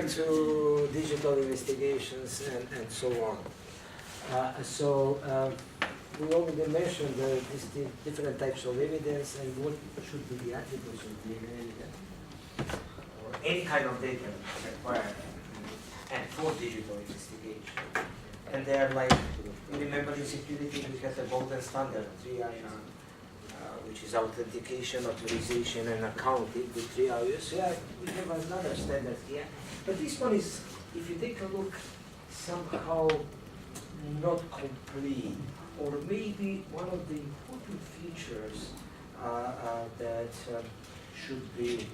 back to digital investigations and so on. We already mentioned these different types of evidence and what should be the attributes of the evidence, or any kind of data required and for digital investigation. And they are like, you remember in security we have the golden standard, 3IR, which is authentication, authorization, and accounting, the 3 I's. Yeah, we have another standard here. But this one is, if you take a look, somehow not complete, or maybe one of the important features that should be,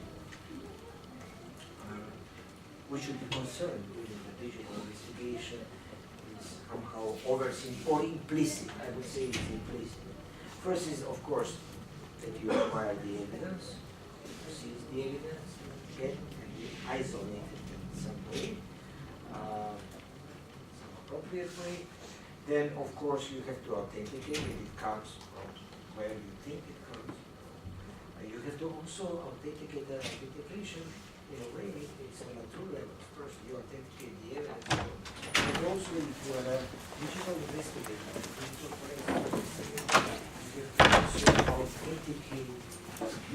we should be concerned with the digital investigation is somehow overseen or implicit. I would say it's implicit. First is, of course, that you acquire the evidence, you seize the evidence, get and you isolate it in some way, some appropriate way. Then, of course, you have to authenticate if it comes from where you think it comes. You have to also authenticate the authentication in a way. It's on a two levels. First, you authenticate the evidence, and also if you are a digital investigator, digital forensic investigator, you have to also authenticate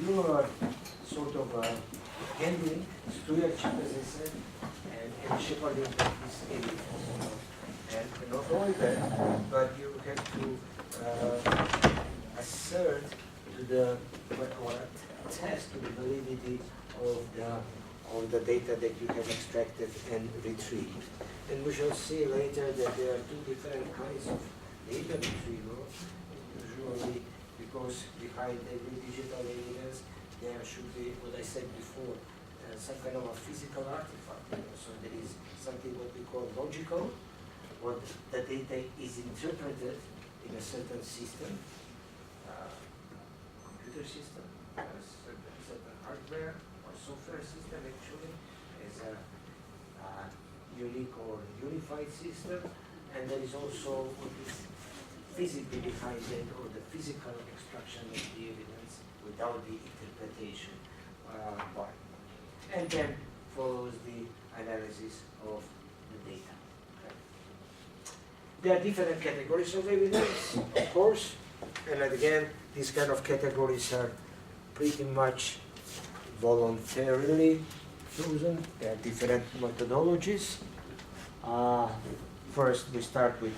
your sort of handling, stewardship, as I said, and shepherding this evidence. And not only that, but you have to assert to the, or attest to the validity of the data that you have extracted and retrieved. And we shall see later that there are two different kinds of data retrieval, usually because behind every digital evidence there should be, what I said before, some kind of a physical artifact. So there is something what we call logical, what the data is interpreted in a certain system, computer system, certain hardware or software system actually, as a unique or unified system, and there is also what is physically behind it, or the physical extraction of the evidence without the interpretation part. And then follows the analysis of the data. There are different categories of evidence, of course, and again, these kind of categories are pretty much voluntarily chosen. There are different methodologies. First, we start with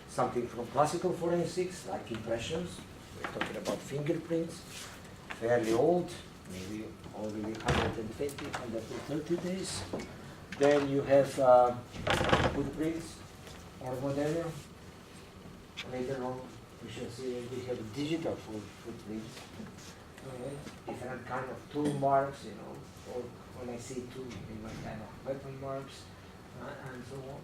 something from classical forensics, like impressions. We're talking about fingerprints, fairly old, maybe already 120, 130 days. Then you have footprints, or whatever. Later on, we shall see we have digital footprints. Different kind of tool marks, you know, or when I say tool, I mean kind of weapon marks, and so on.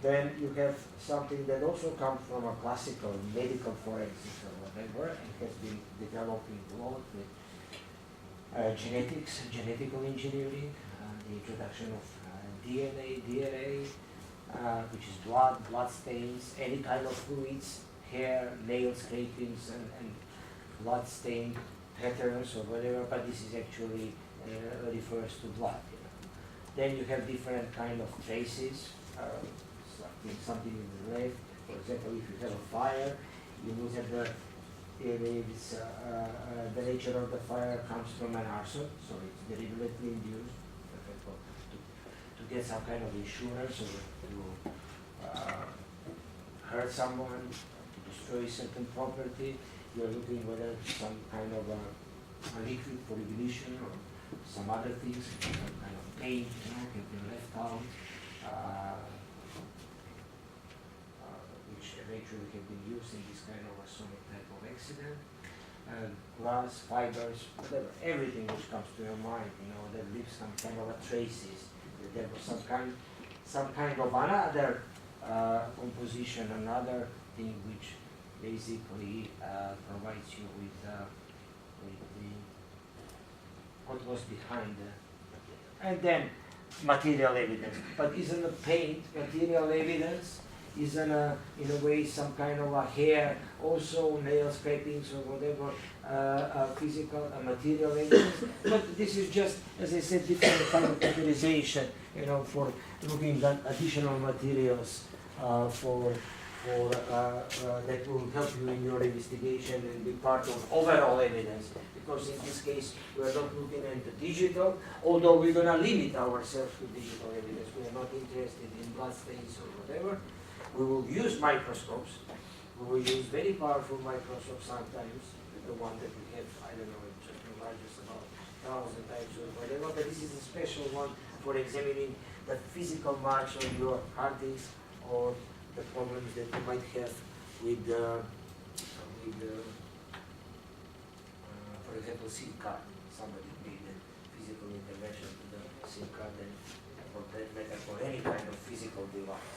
Then you have something that also comes from a classical medical forensics or whatever, and has been developing a lot with genetics, genetical engineering, the introduction of DNA, DNA, which is blood stains, any kind of fluids, hair, nail scrapings, and blood stain patterns or whatever, but this is actually refers to blood. You know. Then you have different kind of traces, something in the left. For example, if you have a fire, you look at the nature of the fire comes from an arson, so it's deliberately induced. For example, to get some kind of insurance or to hurt someone, to destroy certain property, you're looking whether some kind of a liquid for ignition or some other things, some kind of paint, you know, can be left out, which eventually can be used in this kind of a sonic type of accident. Glass, fibers, whatever, everything which comes to your mind, you know, that leaves some kind of a traces. There was some kind of another composition, another thing which basically provides you with what was behind the, and then material evidence. But isn't the paint material evidence? Isn't in a way some kind of a hair, also nail scrapings or whatever, physical material evidence? But this is just, as I said, different kind of categorization. you know, for looking at additional materials that will help you in your investigation and be part of overall evidence. Because in this case, we are not looking at the digital, although we're going to limit ourselves to digital evidence. We are not interested in blood stains or whatever. We will use microscopes. We will use very powerful microscopes sometimes, the one that we have, I don't know, just the largest about 1,000 times or whatever, but this is a special one for examining the physical marks on your hard disk or the problems that you might have with for example, SIM card. Somebody made a physical intervention to the SIM card and for that matter for any kind of physical device.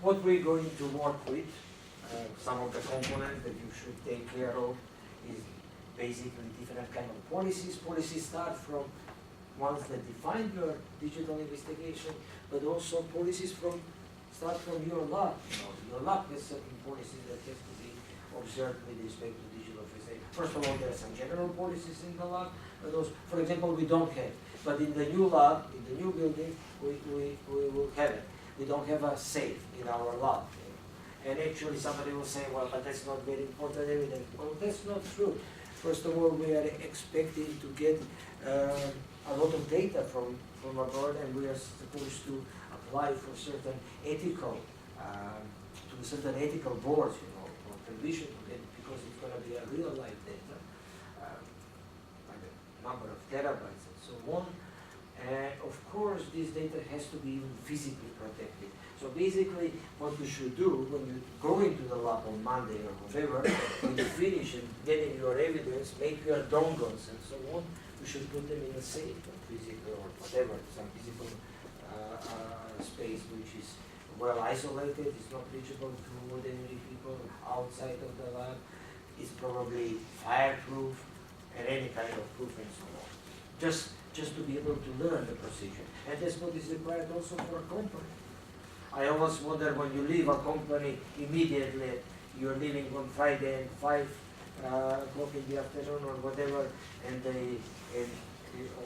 What we're going to work with, some of the components that you should take care of is basically different kind of policies. Policies start from ones that define your digital investigation, but also policies start from your lab. You know, your lab has certain policies that have to be observed with respect to digital investigation. First of all, there are some general policies in the lab, but those, for example, we don't have. But in the new lab, in the new building, we will have it. We don't have a safe in our lab. You know. And actually somebody will say, well, but that's not very important evidence. Well, that's not true. First of all, we are expecting to get a lot of data from abroad, and we are supposed to apply for certain ethical, to certain ethical boards, you know, or permission to get, because it's going to be a real life data, like a number of terabytes and so on. And of course, this data has to be even physically protected. So basically, what you should do when you go into the lab on Monday or whatever, when you finish and getting your evidence, make your dongles and so on, you should put them in a safe, or physical, or whatever, some physical space which is well isolated, it's not reachable to ordinary people outside of the lab, it's probably fireproof, and any kind of proof and so on. Just to be able to learn the procedure. And that's what is required also for a company. I always wonder when you leave a company immediately, you're leaving on Friday at 5 o'clock in the afternoon or whatever, and they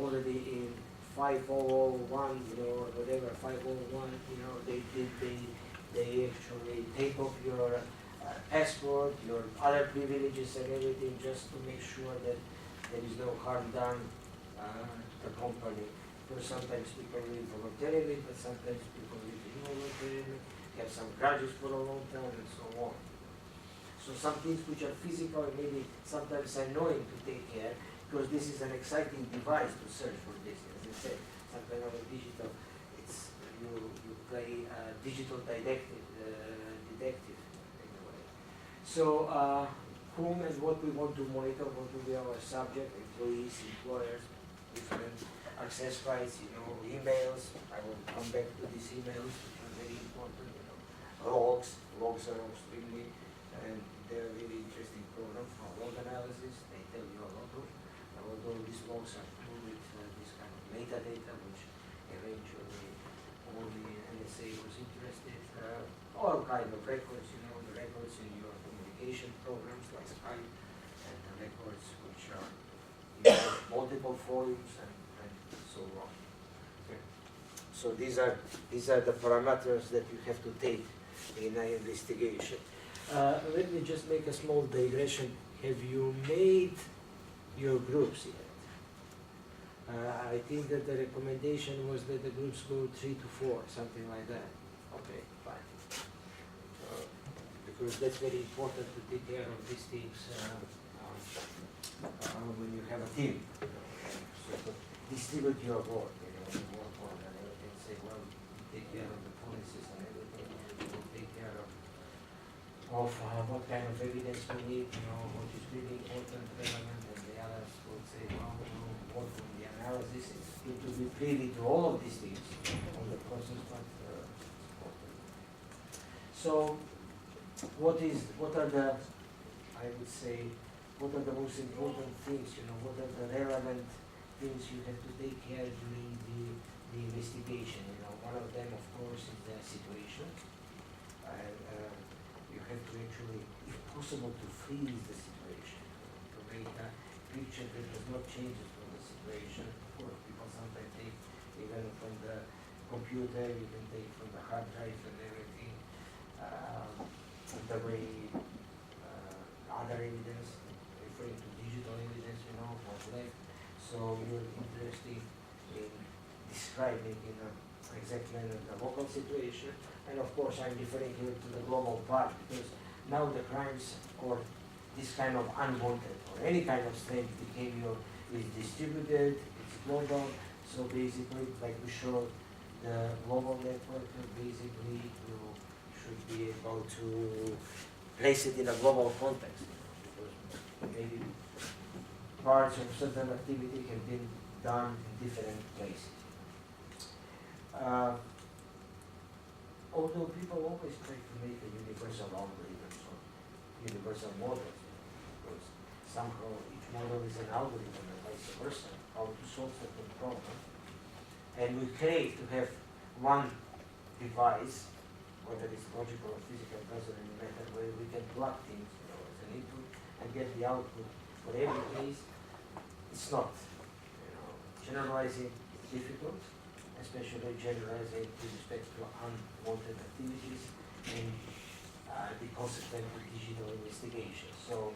already in 5:01, you know, or whatever, 5:01, you know, they actually take off your passport, your other privileges and everything, just to make sure that there is no harm done the company. Because sometimes people leave voluntarily, but sometimes people leave involuntarily, have some grudges for a long time, and so on. So some things which are physical and maybe sometimes annoying to take care, because this is an exciting device to search for this. As I said, some kind of a digital, it's you play digital detective in a way. So whom and what we want to monitor, what will be our subject, employees, employers, different access rights, you know, emails. I will come back to these emails, which are very important, you know. Logs are extremely, and they're a very interesting program for log analysis. They tell you a lot of, although these logs are full with this kind of metadata, which eventually only NSA was interested. All kind of records, you know, the records in your communication programs like Skype, and the records which are in multiple forums and so on. Okay. So these are the parameters that you have to take in an investigation. Let me just make a small digression. Have you made your groups yet? I think that the recommendation was that the groups go 3 to 4, something like that. Okay, fine. Because that's very important to take care of these things when you have a team. So to distribute your work, you know, you work on and say, well, take care of the policies and everything, we'll take care of what kind of evidence we need, you know, what is really important, relevant, and the others will say, well, we will work on the analysis. It's good to be privy to all of these things on the process, but so what are the, I would say, what are the most important things, you know, what are the relevant things you have to take care during the investigation, you know. One of them, of course, is the situation. And you have to actually, if possible, to freeze the situation, to make a picture that does not change from the situation. Of course, people sometimes take even from the computer, you can take from the hard drive and everything. The way other evidence, referring to digital evidence, what's left. So you're interested in describing in a exact manner the local situation, and of course I'm referring here to the global part, because now the crimes or this kind of unwanted or any kind of strange behavior is distributed, it's global. So basically, like we showed, the global network basically you should be able to place it in a global context, because maybe parts of certain activity can be done in different places. Although people always try to make a universal algorithm or universal models, because somehow each model is an algorithm and vice versa, how to solve certain problems. And we crave to have one device, whether it's logical or physical, doesn't really matter, where we can plug things as an input and get the output for every case. It's not. Generalizing is difficult, especially generalizing with respect to unwanted activities and the consequent digital investigation. So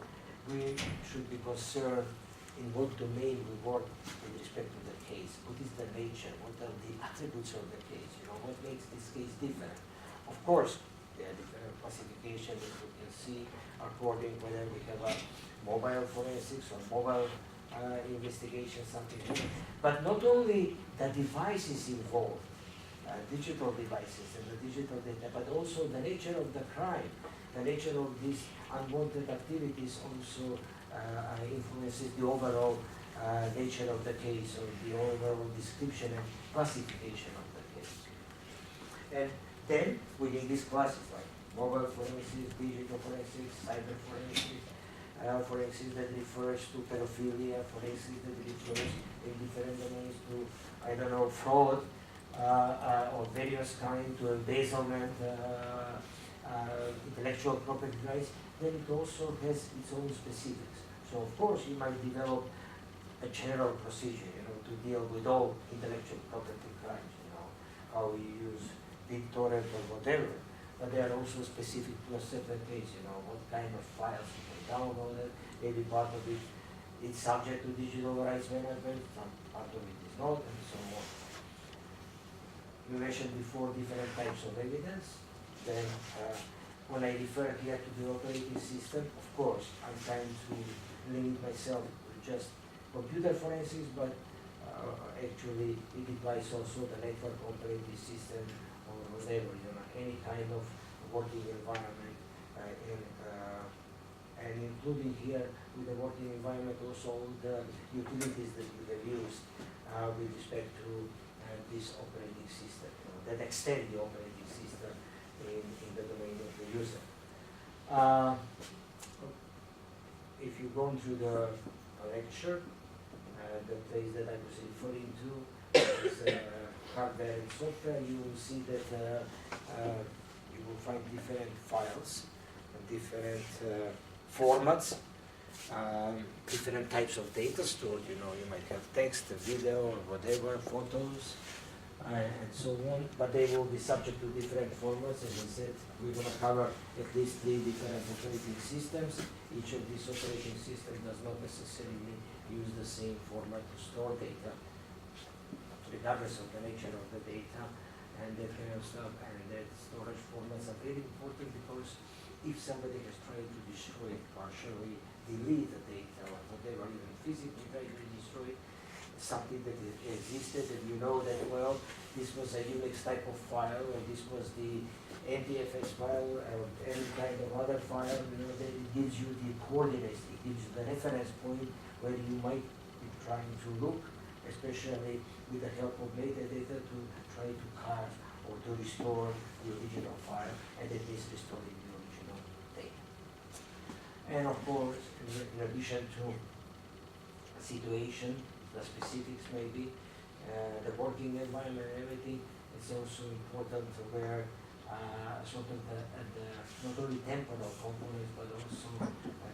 we should be concerned in what domain we work with respect to the case. What is the nature? What are the attributes of the case? What makes this case different? Of course, there are different classifications that we can see according whether we have a mobile forensics or mobile investigation, something like that. But not only the devices involved, digital devices and the digital data, but also the nature of the crime, the nature of these unwanted activities also influences the overall nature of the case or the overall description and classification of the case. And then within these classes like mobile forensics, digital forensics, cyber forensics, forensics that refers to pedophilia, forensics that refers in different domains to, I don't know, fraud of various kinds, to embezzlement, intellectual property rights, then it also has its own specifics. So of course you might develop a general procedure, to deal with all intellectual property crimes, how you use BitTorrent or whatever. But they are also specific to a certain case, what kind of files you can download it, maybe part of it is subject to digital rights management, some part of it is not, and so on. You mentioned before different types of evidence. Then when I refer here to the operating system, of course, I'm trying to limit myself to just computer forensics, but actually it applies also the network operating system or whatever, any kind of working environment, and including here with the working environment also all the utilities that you have used with respect to this operating system, that extend the operating system in the domain of the user. If you go through the lecture, the place that I was referring to is hardware and software, you will see that you will find different files, different formats, different types of data stored. You might have text, video, or whatever, photos, and so on, but they will be subject to different formats. As I said, we're going to cover at least 3 different operating systems. Each of these operating systems does not necessarily use the same format to store data, regardless of the nature of the data and that kind of stuff. And that storage formats are very important, because if somebody has tried to destroy it, partially delete the data or whatever, even physically try to destroy it, something that existed, and you know that, well, this was a Unix type of file, or this was the NTFS file, or any kind of other file, that it gives you the coordinates, it gives you the reference point where you might be trying to look, especially with the help of metadata, to try to carve or to restore the original file, and at least restoring the original data. And of course, in addition to situation, the specifics maybe, the working environment and everything, it's also important where sort of the not only temporal components but also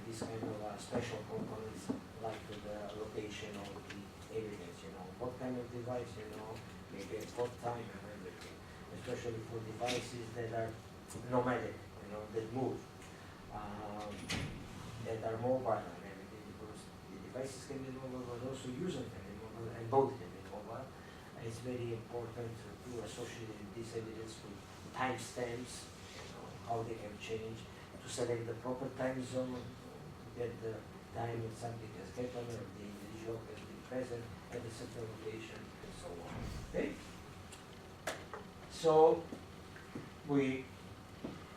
this kind of special components like the location of the evidence, what kind of device, maybe at what time and everything, especially for devices that are nomadic, that move, that are mobile and everything, because the devices can be mobile but also user can be mobile and both can be mobile. And it's very important to associate this evidence with timestamps, how they have changed, to select the proper time zone, to get the time when something has happened or the individual has been present at a certain location, and so on. Okay? So we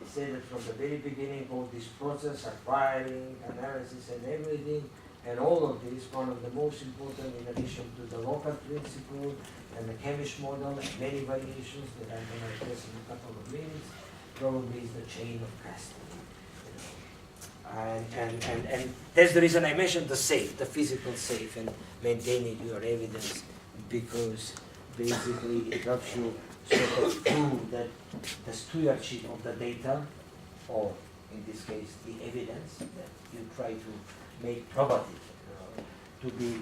say that from the very beginning of this process, acquiring, analysis and everything, and all of this, one of the most important, in addition to the local principle and the chemist model and many variations that I'm going to address in a couple of minutes, probably is the chain of custody. And that's the reason I mentioned the safe, the physical safe, and maintaining your evidence, because basically it helps you sort of prove that the stewardship of the data, or in this case the evidence, that you try to make probative, to be,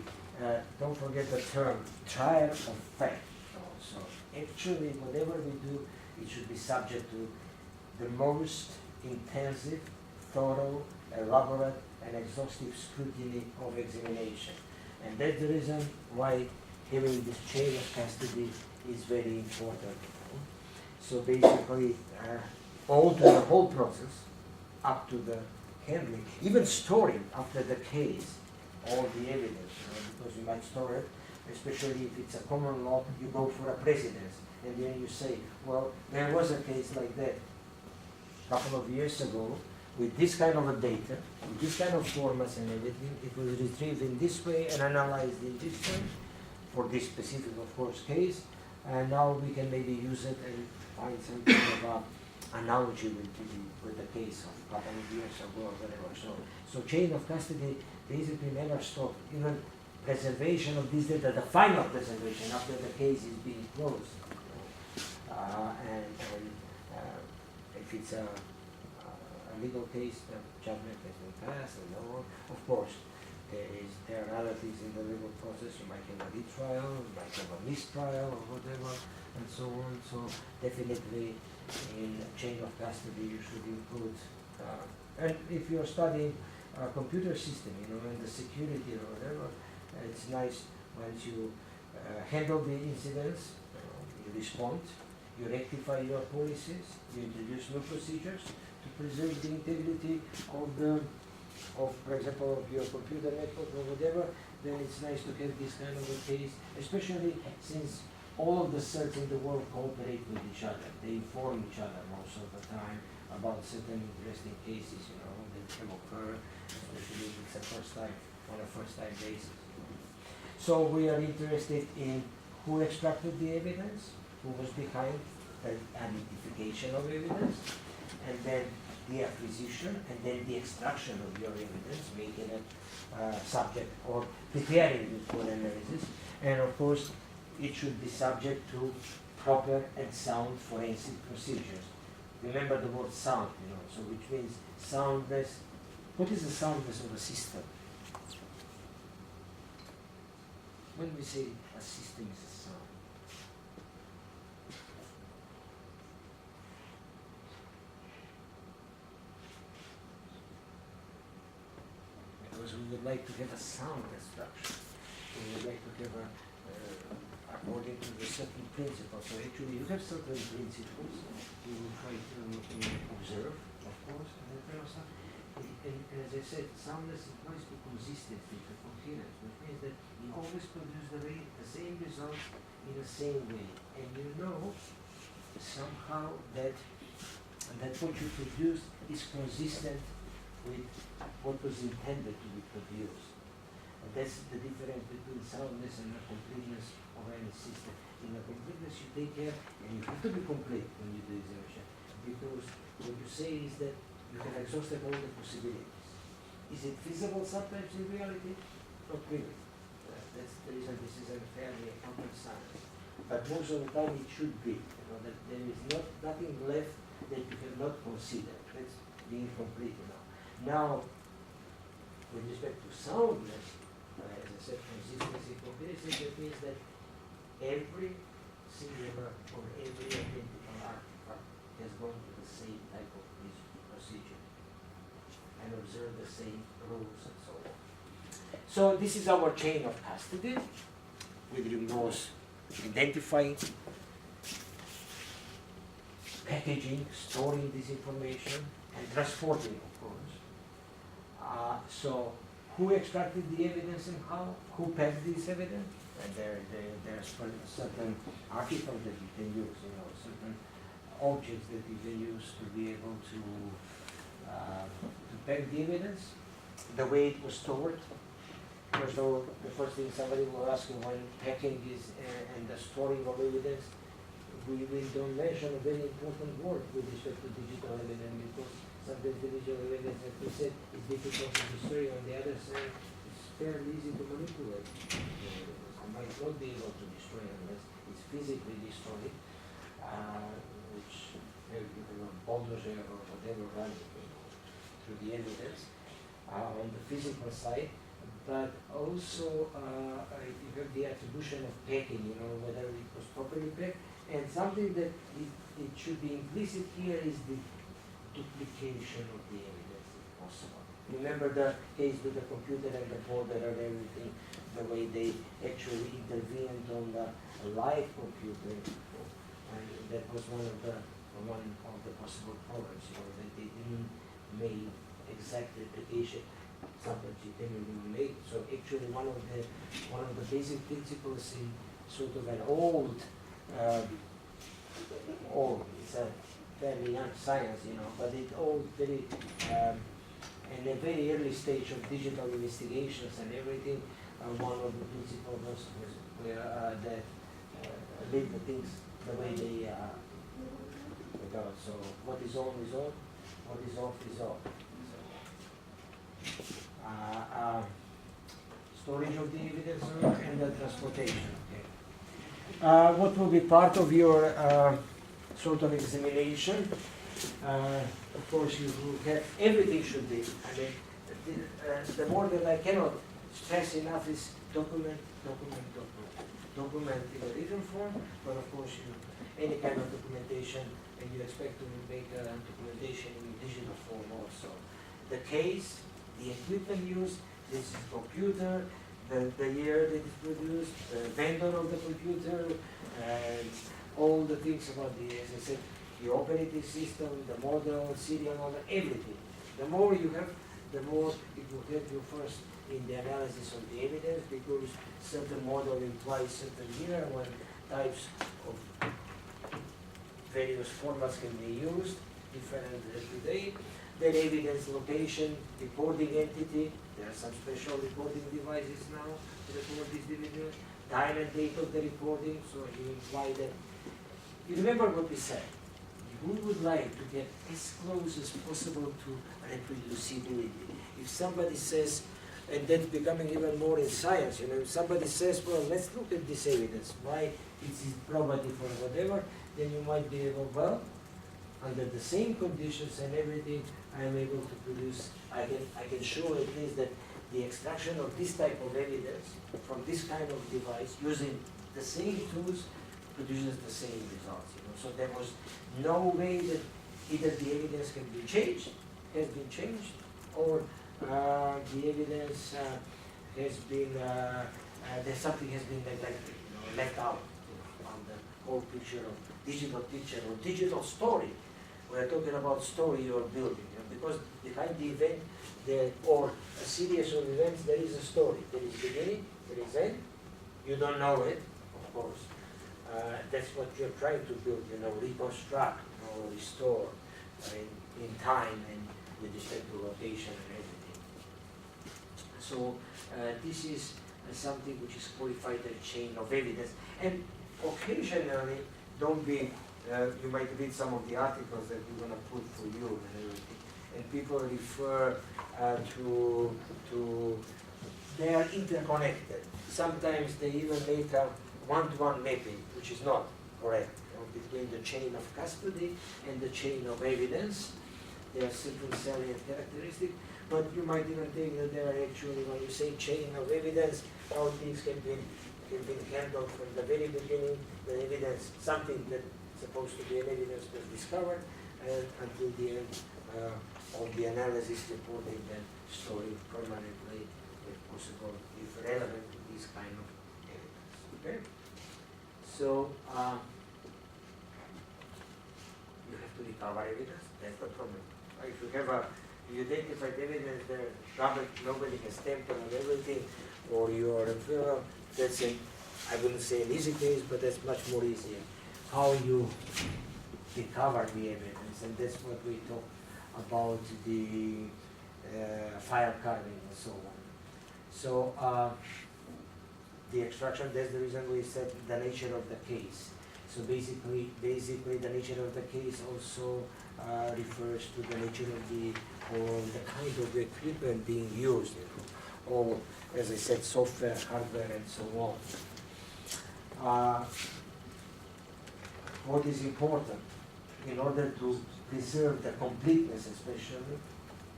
don't forget the term, trial of fact. So actually whatever we do, it should be subject to the most intensive, thorough, elaborate and exhaustive scrutiny of examination. And that's the reason why having this chain of custody is very important. So basically, all to the whole process, up to the handling, even storing after the case, all the evidence, because you might store it, especially if it's a common law, you go for a precedence, and then you say, well, there was a case like that a couple of years ago, with this kind of a data, with this kind of formats and everything, it was retrieved in this way and analyzed in this way, for this specific, of course, case, and now we can maybe use it and find some kind of analogy with the case of a couple of years ago or whatever. So chain of custody basically never stopped. Even preservation of this data, the final preservation after the case is being closed. If it's a legal case, the judgment has been passed and so on. Of course, there are other things in the legal process. You might have a retrial, you might have a mistrial or whatever, and so on. So definitely in chain of custody you should include, and if you're studying a computer system, and the security or whatever, it's nice once you handle the incidents, you respond, you rectify your policies, you introduce new procedures to preserve the integrity of, for example, of your computer network or whatever. Then it's nice to have this kind of a case, especially since all of the certs in the world cooperate with each other. They inform each other most of the time about certain interesting cases, that can occur, especially if it's a first time, on a first time basis. So we are interested in who extracted the evidence, who was behind the identification of evidence, and then the acquisition, and then the extraction of your evidence, making it subject or preparing it for analysis. And of course, it should be subject to proper and sound forensic procedures. Remember the word sound, so which means soundness. What is the soundness of a system? When we say a system is a sound, because we would like to have a sound structure. We would like to have according to the certain principles. So actually you have certain principles you will try to observe, of course, and that kind of stuff. And as I said, soundness implies to consistency, to coherence, which means that you always produce the same results in the same way. And you know somehow that what you produce is consistent with what was intended to be produced. And that's the difference between soundness and the completeness of any system. In the completeness you take care, and you have to be complete when you do examination, because what you say is that you have exhausted all the possibilities. Is it feasible sometimes in reality? Not really. That's the reason this is a fairly complex science. but most of the time it should be. You know, that there is nothing left that you cannot consider. That's being complete now. Now, with respect to soundness, as I said, consistency, completeness, that means that every singular or every identical artifact has gone through the same type of procedure and observed the same rules and so on. So this is our chain of custody, with remote identifying, packaging, storing this information, and transporting, of course. So who extracted the evidence and how? Who packed this evidence? And there are certain artifacts that you can use, you know, certain objects that you can use to be able to pack the evidence, the way it was stored. First of all, the first thing somebody will ask you when packing is and the storing of evidence, we don't mention a very important word with respect to digital evidence, because sometimes the digital evidence, as we said, is difficult to destroy. On the other side, it's fairly easy to manipulate. You might not be able to destroy unless it's physically destroyed, which maybe you have a bulldozer or whatever running through the evidence on the physical side. But also you have the attribution of packing, you know, whether it was properly packed. And something that it should be implicit here is the duplication of the evidence, if possible. Remember the case with the computer and the folder and everything, the way they actually intervened on the live computer, and that was one of the possible problems, you know, that they didn't make exact replication. Sometimes you can even make. So actually one of the basic principles in sort of an old, it's a fairly young science, you know, but it all very in a very early stage of digital investigations and everything. One of the principles was that leave the things the way they go. So what is on is on, what is off is off. Storage of the evidence and the transportation. Okay. What will be part of your sort of examination? Of course, you have everything should be. I mean, the more that I cannot stress enough is document in a written form, but of course, any kind of documentation, and you expect to make a documentation in digital form also. The case, the equipment used, this is computer, the year that it's produced, the vendor of the computer, and all the things about the, as I said, the operating system, the model, serial number, everything. The more you have, the more it will help you first in the analysis of the evidence, because certain model implies certain year when types of various formats can be used, different today. Then evidence location, recording entity. There are some special recording devices now to record these images. Time and date of the recording, so you imply that. You remember what we said. We would like to get as close as possible to reproducibility. If somebody says, and that's becoming even more in science, you know, if somebody says, well, let's look at this evidence, why it's probability for whatever, then you might be able, well, under the same conditions and everything, I am able to produce, I can show at least that the extraction of this type of evidence from this kind of device using the same tools produces the same results. You know? So there was no way that either the evidence can be changed, has been changed, or the evidence has been, that something has been neglected, you know, left out, you know, on the whole picture of digital picture or digital story. We're talking about story you're building, you know, because behind the event or a series of events, there is a story. There is beginning, there is end. You don't know it, of course. That's what you're trying to build, you know, reconstruct, you know, restore in time and with respect to location and everything. So this is something which is qualified a chain of evidence. And occasionally, don't be, you might read some of the articles that we're going to put for you and everything, and people refer to they are interconnected. Sometimes they even make one-to-one mapping, which is not correct, between the chain of custody and the chain of evidence. There are certain salient characteristics, but you might even think that there are actually, when you say chain of evidence, how things can be handled from the very beginning, the evidence, something that's supposed to be an evidence was discovered, and until the end of the analysis reporting then store it permanently, if possible, if relevant to this kind of evidence. Okay? So you have to recover evidence, that's the problem. If you have you identified evidence that nobody has tampered on everything, or you are that's I wouldn't say an easy case, but that's much more easier. How you recover the evidence, and that's what we talk about the file carving and so on. So the extraction, that's the reason we said the nature of the case. So basically the nature of the case also refers to the nature of the kind of equipment being used, or as I said, software, hardware, and so on. What is important in order to preserve the completeness, especially,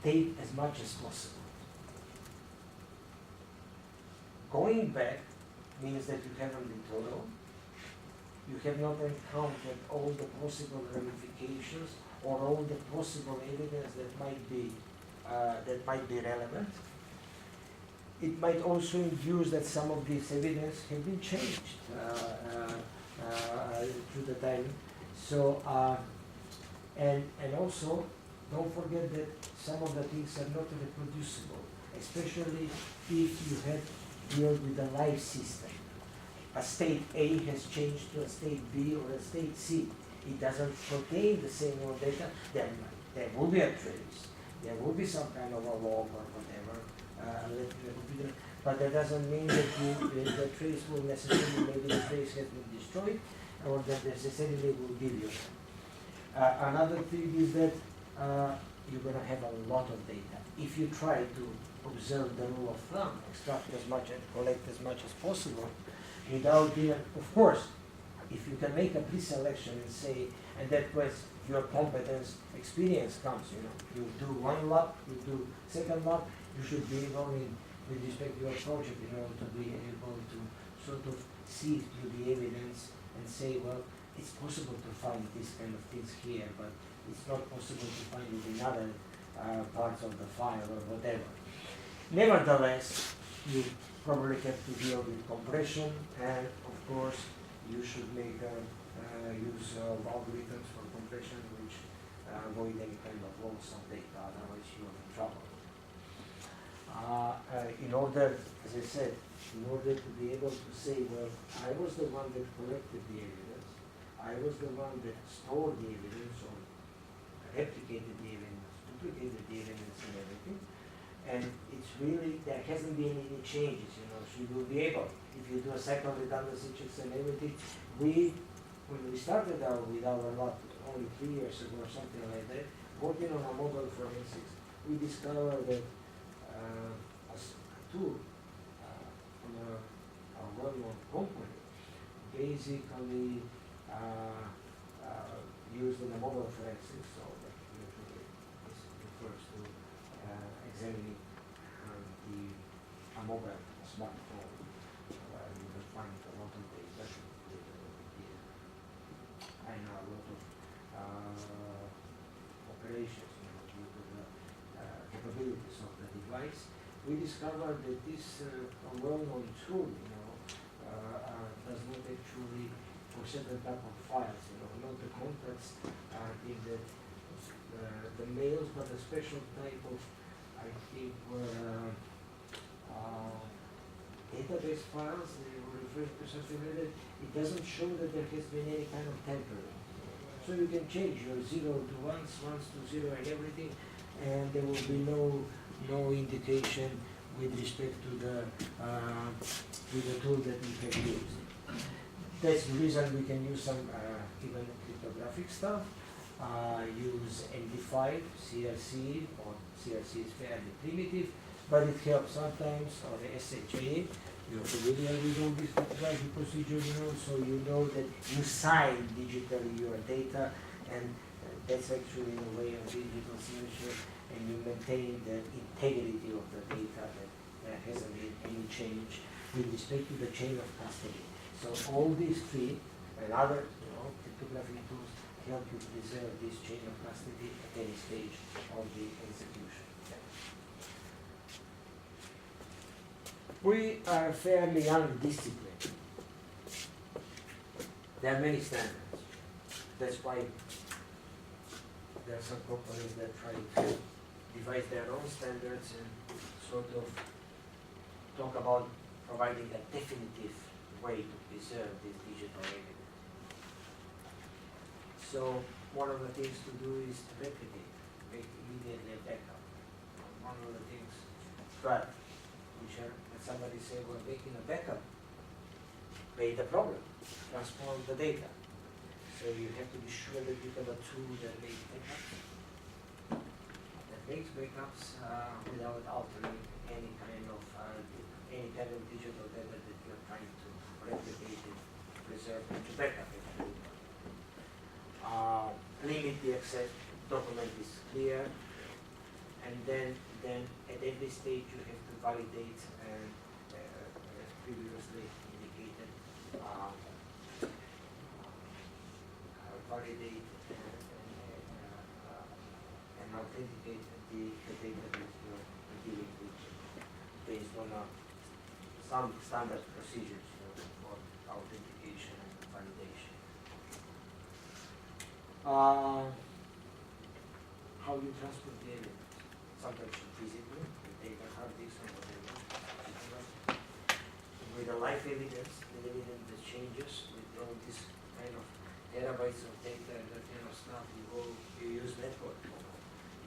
tape as much as possible. Going back means that you haven't been thorough. You have not encountered all the possible ramifications or all the possible evidence that might be relevant. It might also induce that some of this evidence have been changed through the time. So, and also, don't forget that some of the things are not reproducible, especially if you had dealt with a live system. A state A has changed to a state B or a state C. It doesn't contain the same raw data. There will be a trace. There will be some kind of a log or whatever. But that doesn't mean that the trace will necessarily, maybe the trace has been destroyed, or that necessarily will give you. Another thing is that you're going to have a lot of data. If you try to observe the rule of thumb, extract as much and collect as much as possible, without being, of course, if you can make a pre-selection and say, and that was your competence, experience comes, you do one lap, you do second lap, you should be able, with respect to your project, to be able to sort of see through the evidence and say, well, it's possible to find these kind of things here, but it's not possible to find it in other parts of the file or whatever. Nevertheless, you probably have to deal with compression, and of course, you should make use of algorithms for compression which avoid any kind of loss of data, otherwise you're in trouble. In order, as I said, in order to be able to say, well, I was the one that collected the evidence, I was the one that stored the evidence or replicated the evidence, duplicated the evidence and everything, and it's really, there hasn't been any changes, so you will be able, if you do a cycle redundancy checks and everything, when we started out with our lab only 3 years ago or something like that, working on a mobile forensics, we discovered that a tool from a well-known company basically used in a mobile forensics, so that usually refers to examining a mobile smartphone. You will find a lot of data. I know a lot of operations due to the capabilities of the device. We discovered that this well-known tool does not actually, for certain type of files, not the contacts in the mails, but a special type of, I think, database files, they were referring to something like that. It doesn't show that there has been any kind of tampering. So you can change your 0 to 1s, 1s to 0 and everything, and there will be no indication with respect to the tool that we have used. That's the reason we can use some even cryptographic stuff, use MD5, CRC, or CRC is fairly primitive, but it helps sometimes, or the SHA, You're familiar with all this cryptographic procedure, so you know that you sign digitally your data, and that's actually in a way of digital signature, and you maintain the integrity of the data, that there hasn't been any change with respect to the chain of custody. So all these three and other cryptographic tools help you preserve this chain of custody at any stage of the execution. We are fairly young discipline. There are many standards. That's why there are some companies that try to devise their own standards and sort of talk about providing a definitive way to preserve this digital evidence. So one of the things to do is to replicate, make immediately a backup. One of the things, but which are, when somebody say we're making a backup, pay the problem, transform the data. So you have to be sure that you have a tool that makes backups, without altering any kind of digital data that you're trying to replicate and preserve into backup. Limit the access, document is clear, and then at every stage you have to validate and as previously indicated, validate and authenticate the data that you're dealing with based on some standard procedures for authentication and validation. How you transport the evidence? Sometimes physically, you take a hard disk or whatever. With the live evidence, the evidence that changes with all this kind of terabytes of data and that kind of stuff, you use network.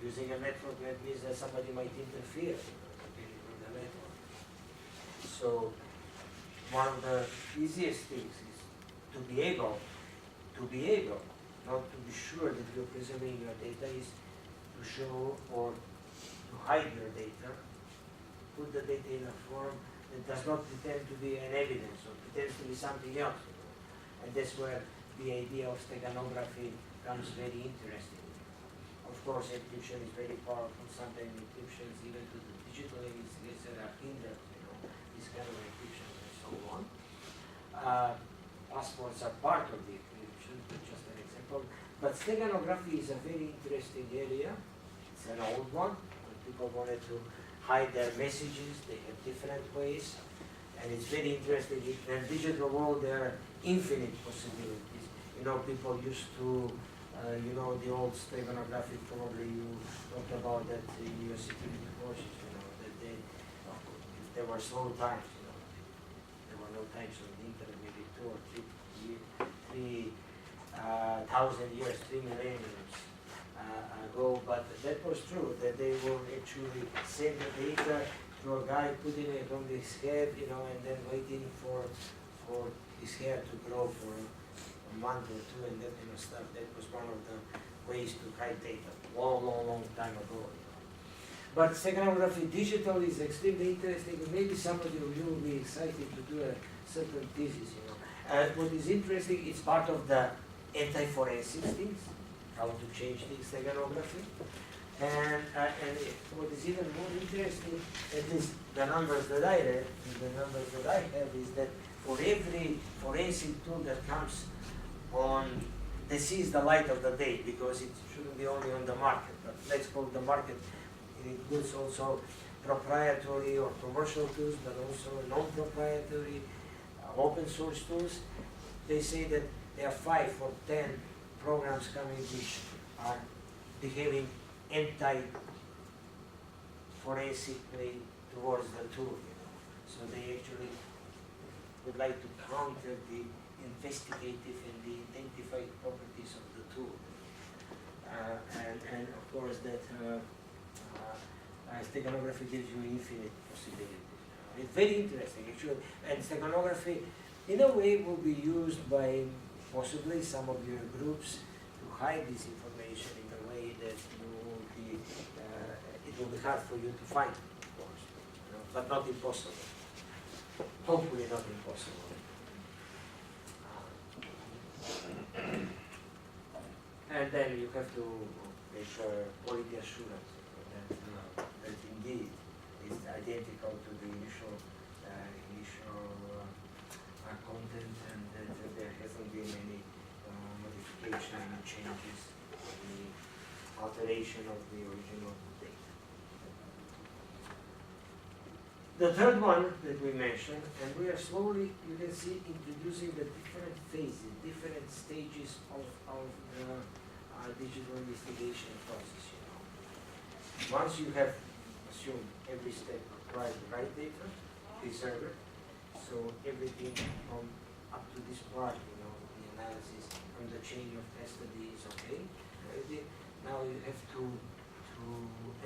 Using a network, that means that somebody might interfere with the network. So one of the easiest things is to be able, not to be sure that you're preserving your data, is to show or to hide your data, put the data in a form that does not pretend to be an evidence or pretends to be something else. And that's where the idea of steganography becomes very interesting. Of course, encryption is very powerful. Sometimes encryptions, even to the digital evidence, that are hindered, this kind of encryption and so on. Passwords are part of the encryption, just an example. But steganography is a very interesting area. It's an old one. When people wanted to hide their messages, they have different ways. And it's very interesting. In the digital world, there are infinite possibilities. People used to, the old steganography, probably you talked about that in your security courses, that there were slow times, there were no times on the internet, maybe 2 or 3 thousand years, 3 millennia ago, but that was true, that they will actually send the data to a guy, putting it on his head, and then waiting for his hair to grow for a month or two, and that kind of stuff. That was one of the ways to hide data, long time ago. But steganography digital is extremely interesting. Maybe somebody of you will be excited to do a certain thesis. What is interesting, it's part of the anti-forensic things, how to change the steganography. And what is even more interesting, at least the numbers that I read, the numbers that I have, is that for every forensic tool that comes on, this sees the light of the day, because it shouldn't be only on the market, but let's call the market. It includes also proprietary or commercial tools, but also non-proprietary, open source tools. They say that there are 5 or 10 programs coming which are behaving anti-forensically towards the tool. So they actually would like to counter the investigative and the identified properties of the tool. And of course that steganography gives you infinite possibilities. It's very interesting actually, and steganography in a way will be used by possibly some of your groups to hide this information in a way that it will be hard for you to find, of course, but not impossible. hopefully not impossible. And then you have to make quality assurance that indeed is identical to the initial content, and that there hasn't been any modification, any changes, any alteration of the original data. The third one that we mentioned, and we are slowly, you can see, introducing the different phases, different stages of the digital investigation process. Once you have assumed every step requires the right data, preserve it, so everything from up to this part, the analysis from the chain of custody is okay. Now you have to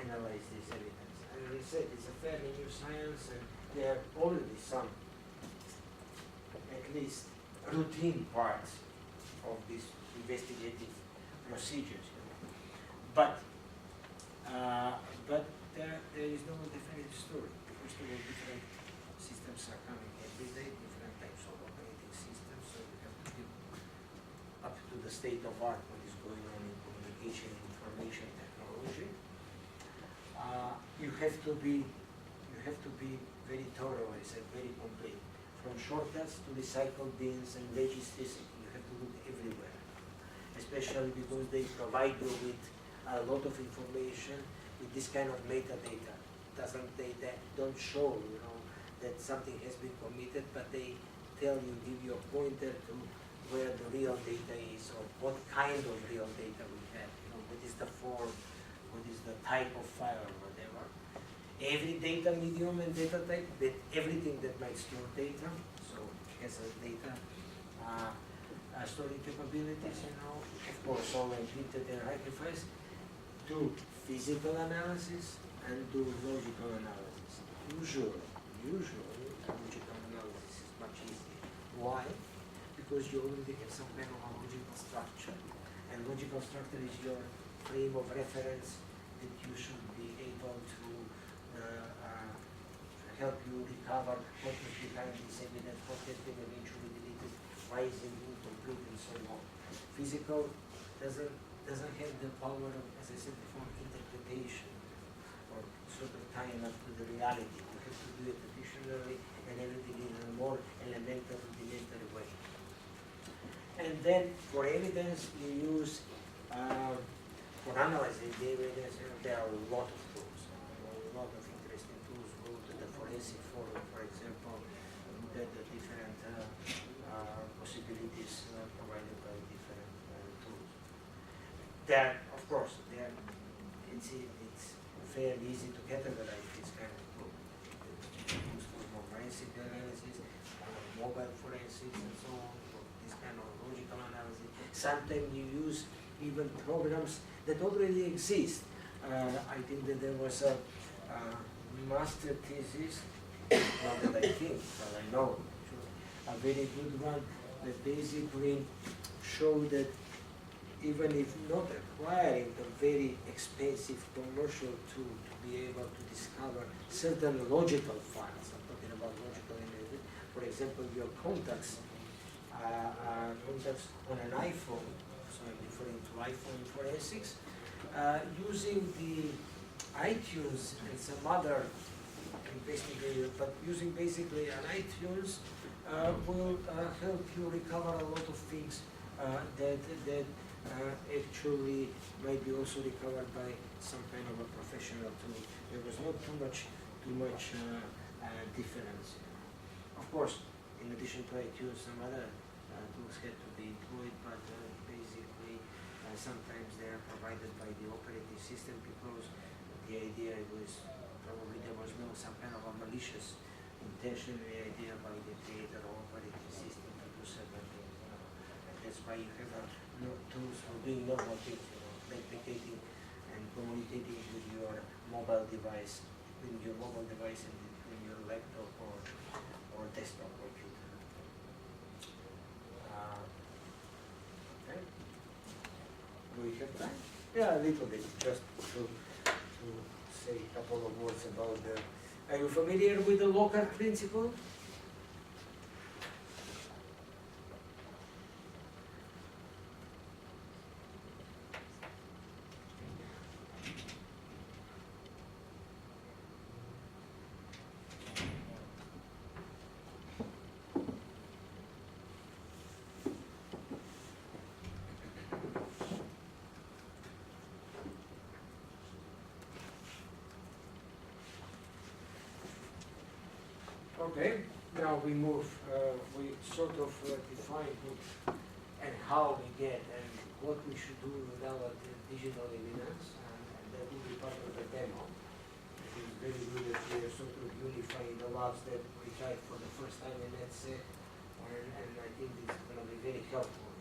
analyze this evidence. As I said, it's a fairly new science, and there are already some, at least, routine parts of this investigative procedures. But there is no definitive story. First of all, different systems are coming every day, different types of operating systems, so you have to be up to the state of art what is going on in communication and information technology. You have to be very thorough, I said, very complete. From shortcuts to recycled bins and registries, you have to look everywhere, especially because they provide you with a lot of information with this kind of metadata. They don't show, that something has been committed, but they tell you, give you a pointer to where the real data is, or what kind of real data we have. What is the form, what is the type of file, or whatever. Every data medium and data type, everything that might store data, so it has a data storing capabilities, of course, all encrypted and hydrophilized. Do physical analysis and do logical analysis. Usually, logical analysis is much easier. Why? Because you already have some kind of a logical structure, and logical structure is your frame of reference that you should be able to help you recover what was behind this evidence, what has been eventually deleted, why is it incomplete, and so on. Physical doesn't have the power of, as I said before, interpretation, or sort of tying up to the reality. You have to do it additionally, and everything in a more elemental, rudimentary way. And then for evidence, you use, for analyzing the evidence, there are a lot of tools, a lot of interesting tools. Go to the forensic forum, for example, look at the different possibilities provided by different tools. There, of course, it's fairly easy to categorize this kind of tool. Tools for forensic analysis, mobile forensics, and so on, for this kind of logical analysis. Sometimes you use even programs that already exist. I think that there was a master thesis, not that I think, but I know, a very good one that basically showed that even if not acquiring a very expensive commercial tool to be able to discover certain logical files, I'm talking about logical images, for example, your contacts on an iPhone, so I'm referring to iPhone forensics, using the iTunes and some other investigators, but using basically an iTunes will help you recover a lot of things that actually might be also recovered by some kind of a professional tool. There was not too much difference. Of course, in addition to iTunes, some other tools had to be employed, but basically sometimes they are provided by the operating system, because the idea was probably there was no some kind of a malicious intention, the idea by the creator or operating system to do certain things. That's why you have tools for doing normal things, replicating and communicating with your mobile device, and in your laptop or desktop computer. Okay. Do we have time? Yeah, a little bit, just to say a couple of words about the. Are you familiar with the Lockhart principle? Okay, now we move, we sort of define what and how we get and what we should do with our digital evidence, and that will be part of the demo. It is very good that we are sort of unifying the labs that we tried for the first time in ETSE, and I think it's going to be very helpful,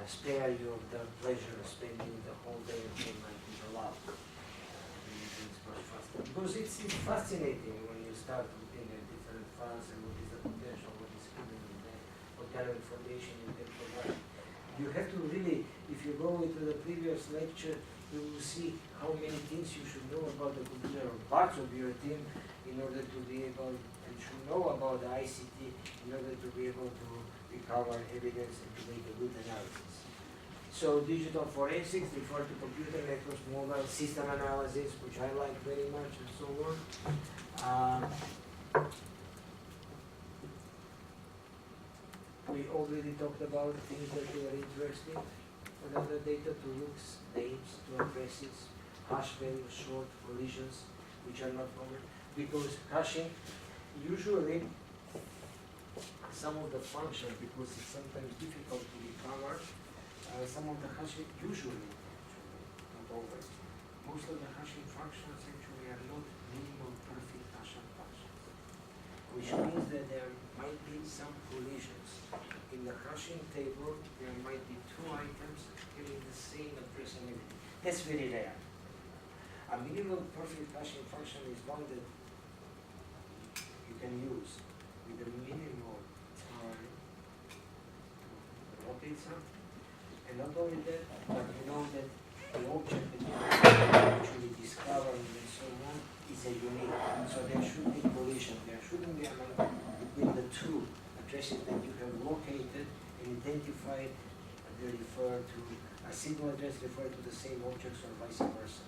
spare you of the pleasure of spending the whole day and whole night in the lab. It's much faster. Because it's fascinating when you start looking at different files and what is the potential, what is hidden in there, what kind of information you can provide. You have to really, if you go into the previous lecture, you will see how many things you should know about the computer or parts of your team in order to be able, and should know about the ICT in order to be able to recover evidence and to make a good analysis. So digital forensics refer to computer networks, mobile system analysis, which I like very much, and so on. We already talked about things that we are interested. Another data to looks, names to addresses, hash values, short collisions, which are not common. Because hashing, usually, some of the functions, because it's sometimes difficult to recover, some of the hashing, usually, not always, most of the hashing functions actually are not minimal perfect hashing functions, which means that there might be some collisions. In the hashing table, there might be two items having the same address and everything. That's very rare. A minimal perfect hashing function is one that you can use with a minimal time to rotate something. And not only that, but you know that the object that you actually discover and so on is a unique. So there should be collision. There shouldn't be a number between the two addresses that you have located and identified. They refer to a single address refer to the same objects or vice versa.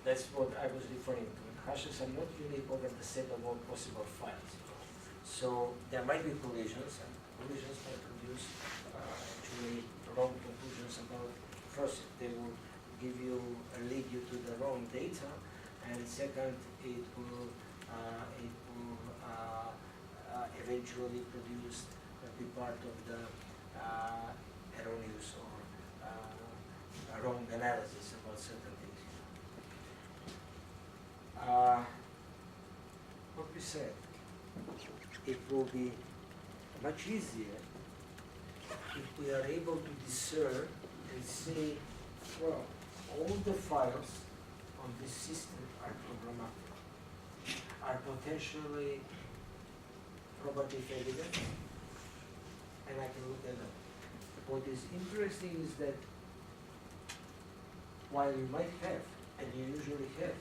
That's what I was referring to. Hashes are not unique over the set of all possible files. So there might be collisions, and collisions can produce actually wrong conclusions about. First, they will give you lead you to the wrong data, and second, it will eventually produce be part of the erroneous or wrong analysis about certain things. What we said, it will be much easier if we are able to discern and say, well, all the files on this system are programmatic, are potentially probative evidence, and I can look at them. What is interesting is that while you might have, and you usually have,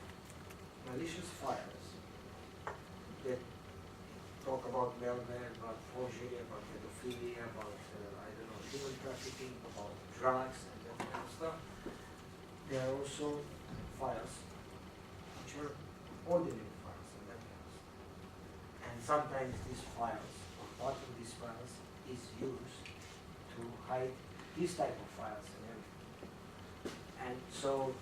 malicious files that talk about malware, about forgery, about pedophilia, about, human trafficking, about drugs, and that kind of stuff, there are also files which are ordinary files and that kind of stuff. And sometimes these files, or part of these files, is used to hide these type of files and everything. And so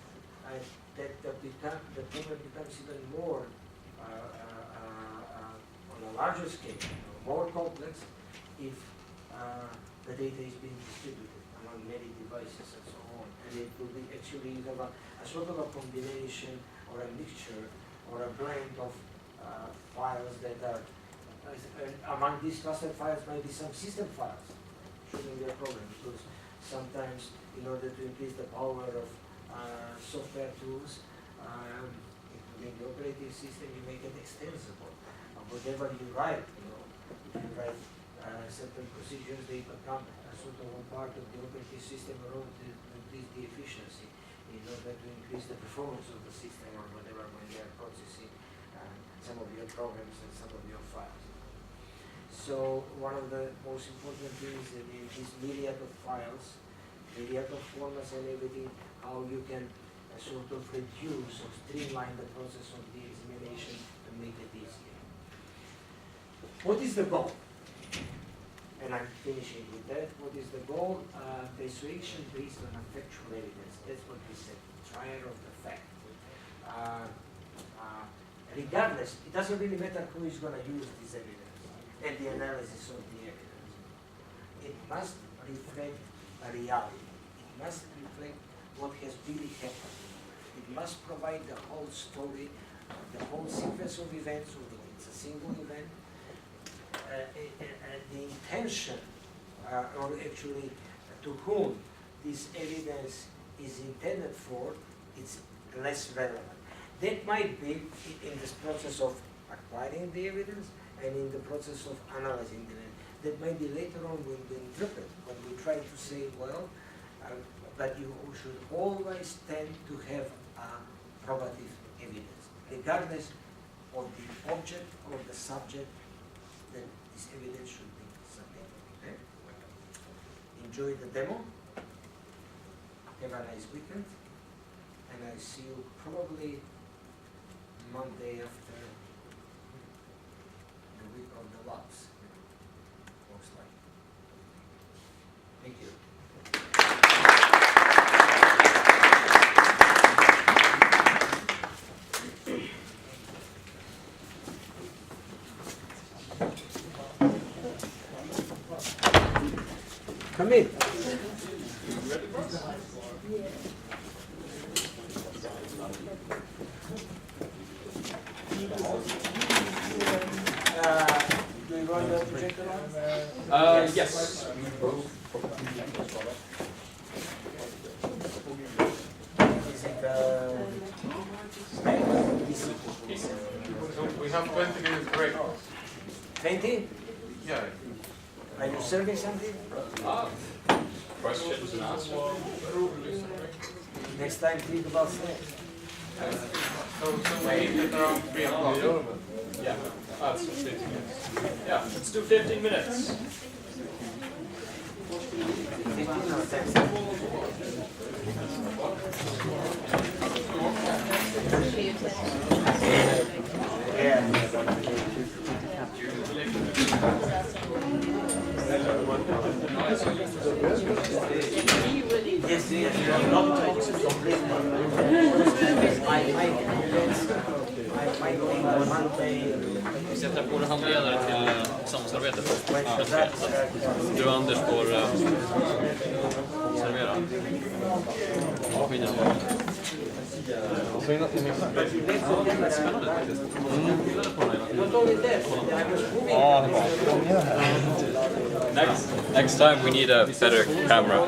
the problem becomes even more on a larger scale, more complex if the data is being distributed among many devices and so on. And it will be actually either a sort of a combination or a mixture or a blend of files that are, among these trusted files might be some system files. Shouldn't be a problem, because sometimes in order to increase the power of software tools, including the operating system, you make it extensible. Whatever you write, if you write certain procedures, they become a sort of a part of the operating system in order to increase the efficiency, in order to increase the performance of the system or whatever when they are processing some of your programs and some of your files. So one of the most important things in this myriad of files, myriad of formats and everything, how you can sort of reduce or streamline the process of the examination to make it easier. What is the goal? And I'm finishing with that. What is the goal? Persuasion based on factual evidence. That's what we said. Trier of the fact. Regardless, it doesn't really matter who is going to use this evidence and the analysis of the evidence. It must reflect a reality. It must reflect what has really happened. It must provide the whole story, the whole sequence of events, or it's a single event. The intention, or actually to whom this evidence is intended for, it's less relevant. That might be in this process of acquiring the evidence and in the process of analyzing the evidence. That might be later on when we interpret, when we try to say, well, but you should always tend to have probative evidence, regardless of the object or the subject. Then this evidence should be submitted. Okay? Enjoy the demo. Have a nice weekend, and I see you probably Monday after the week of the labs, most likely. Thank you. Come in. Do you run the projector on? Yes. Is it So we have 20 minutes break. 20? Yeah. Are you serving something? Questions and answers. Next time, think about snacks. So we eat at around 3 o'clock. Yeah, that's 15 minutes. Yeah, let's do 15 minutes. 15 or 10? Yeah. Yes, yes, not completely. Vi sätter på handledare till samhällsarbetet. Du och Anders får servera. Maskinen. Next time we need a better camera.